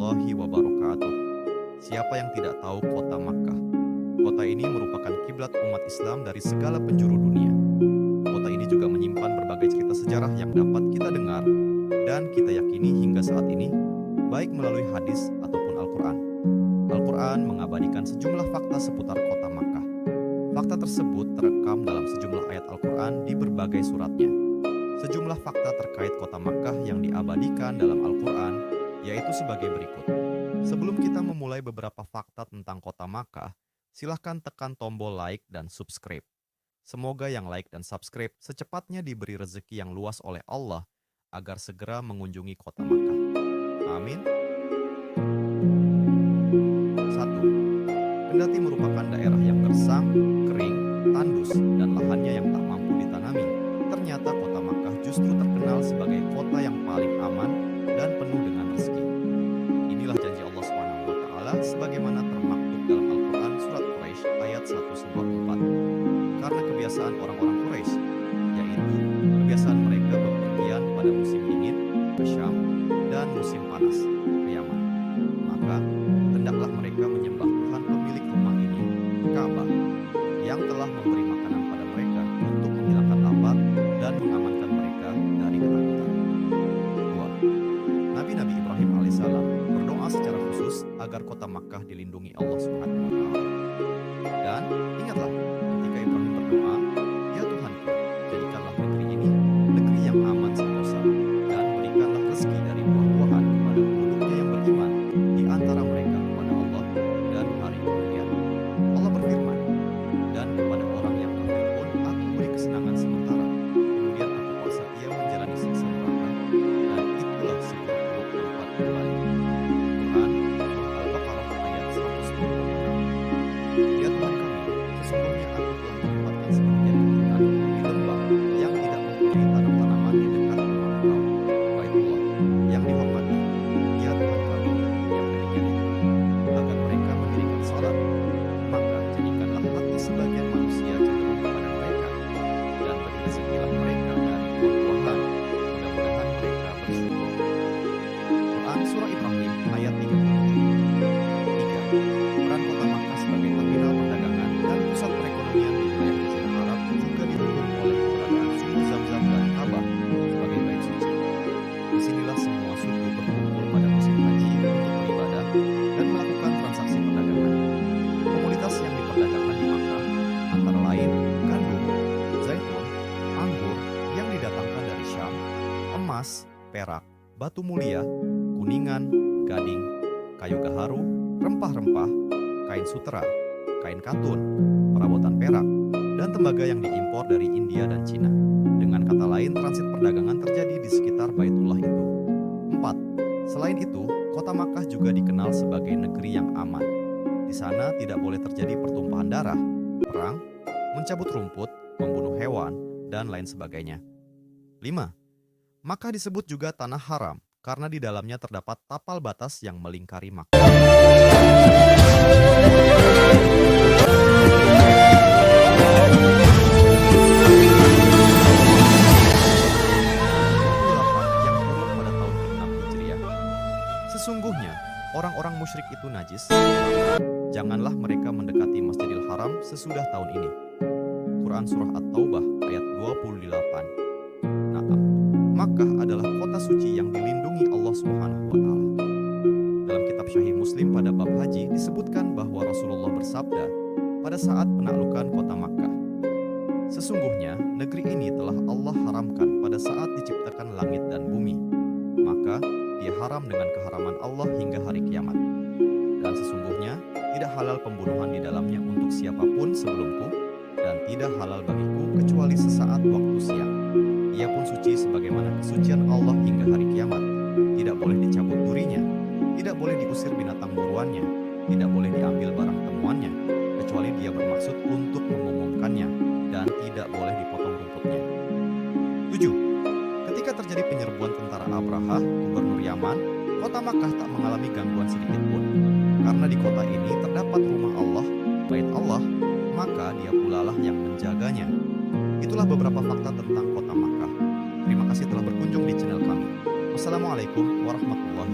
warahmatullahi wabarakatuh. Siapa yang tidak tahu kota Makkah? Kota ini merupakan kiblat umat Islam dari segala penjuru dunia. Kota ini juga menyimpan berbagai cerita sejarah yang dapat kita dengar dan kita yakini hingga saat ini, baik melalui hadis ataupun Al-Quran. Al-Quran mengabadikan sejumlah fakta seputar kota Makkah. Fakta tersebut terekam dalam sejumlah ayat Al-Quran di berbagai suratnya. Sejumlah fakta terkait kota Makkah yang diabadikan dalam Al-Quran yaitu sebagai berikut. Sebelum kita memulai beberapa fakta tentang kota Makkah, silahkan tekan tombol like dan subscribe. Semoga yang like dan subscribe secepatnya diberi rezeki yang luas oleh Allah agar segera mengunjungi kota Makkah. Amin. 1. Kendati merupakan daerah yang gersang, kering, tandus, dan lahannya yang tak mampu ditanami, ternyata kota Makkah justru terkenal sebagai kota yang paling aman dan penuh dengan rezeki. Inilah janji Allah SWT sebagaimana termaktub dalam Al-Quran surat Quraisy ayat 1-4. Karena kebiasaan orang-orang Quraisy, yaitu kebiasaan mereka bepergian pada musim dingin ke Syam dan musim panas ke Yaman, maka hendaklah mereka menyembah Tuhan pemilik rumah ini, Ka'bah, yang telah memberi makanan pada mereka untuk menghilangkan lapar dan mengamankan mereka dari ketakutan. 2. Nabi Ibrahim alaihissalam berdoa secara khusus agar kota Makkah dilindungi Allah SWT. Dan ingatlah, ketika Ibrahim berdoa, "Ya Tuhanku, jadikanlah negeri ini negeri yang aman sentosa, dan berikanlah rezeki dari buah-buahan kepada penduduknya yang beriman di antara mereka kepada Allah dan hari kemudian." Allah berfirman, "Dan kepada orang yang kafir pun aku beri kesenangan sementara, kemudian aku paksa ia menjalani siksa neraka, dan itulah seburuk-buruk tempat kembali." Quran Surah Al-Baqarah ayat 126. Ya Tuhan kami, sesungguhnya aku telah menempatkan sebagian keturunan di lembah yang tidak mempunyai tanam-tanaman di dekat rumah Engkau, Baitullah, yang dihormati. Ya Tuhan kami, yang demikian itu, agar mereka mendirikan salat, maka jadikanlah hati sebagian manusia cenderung kepada mereka, dan beri rezekilah mereka dari buah-buahan, mudah-mudahan mereka bersyukur. Quran Surah Ibrahim ayat 33. 3. Peran kota Makkah sebagai terminal perdagangan dan pusat perekonomian di wilayah Jazirah Arab juga didukung oleh keberadaan sumur Zam-Zam dan Ka'bah sebagai bait suci. Disinilah semua suku berkumpul pada musim haji untuk beribadah dan melakukan transaksi perdagangan. Komoditas yang diperdagangkan di Makkah antara lain gandum, zaitun, anggur yang didatangkan dari Syam, emas, perak, batu mulia, kuningan, gading, kayu gaharu, rempah-rempah, kain sutera, kain katun, perabotan perak, dan tembaga yang diimpor dari India dan Cina. Dengan kata lain, transit perdagangan terjadi di sekitar Baitullah itu. 4. Selain itu, kota Makkah juga dikenal sebagai negeri yang aman. Di sana tidak boleh terjadi pertumpahan darah, perang, mencabut rumput, membunuh hewan, dan lain sebagainya. 5. Makkah disebut juga tanah haram karena di dalamnya terdapat tapal batas yang melingkari Makkah. Yang turun pada tahun ke-6 Hijriah. Sesungguhnya orang-orang musyrik itu najis, maka janganlah mereka mendekati Masjidil Haram sesudah tahun ini. Quran Surah At-Taubah ayat 28. Makkah adalah kota suci yang dilindungi Allah Subhanahu wa Ta'ala. Dalam kitab Sahih Muslim pada bab haji disebutkan bahwa Rasulullah bersabda pada saat penaklukan kota Makkah, "Sesungguhnya negeri ini telah Allah haramkan pada saat diciptakan langit dan bumi, maka dia haram dengan keharaman Allah hingga hari kiamat. Dan sesungguhnya tidak halal pembunuhan di dalamnya untuk siapapun sebelumku, dan tidak halal bagiku kecuali sesaat waktu siang. Ia pun suci sebagaimana kesucian Allah hingga hari kiamat. Tidak boleh dicabut durinya, tidak boleh diusir binatang buruannya, tidak boleh diambil barang temuannya, kecuali dia bermaksud untuk mengumumkannya, dan tidak boleh dipotong rumputnya." 7. Ketika terjadi penyerbuan tentara Abraha, gubernur Yaman, kota Makkah tak mengalami gangguan sedikit pun. Karena di kota ini terdapat rumah Allah, bait Allah, maka dia pulalah yang menjaganya. Itulah beberapa fakta tentang kota Makkah. Terima kasih telah berkunjung di channel kami. Wassalamualaikum warahmatullahi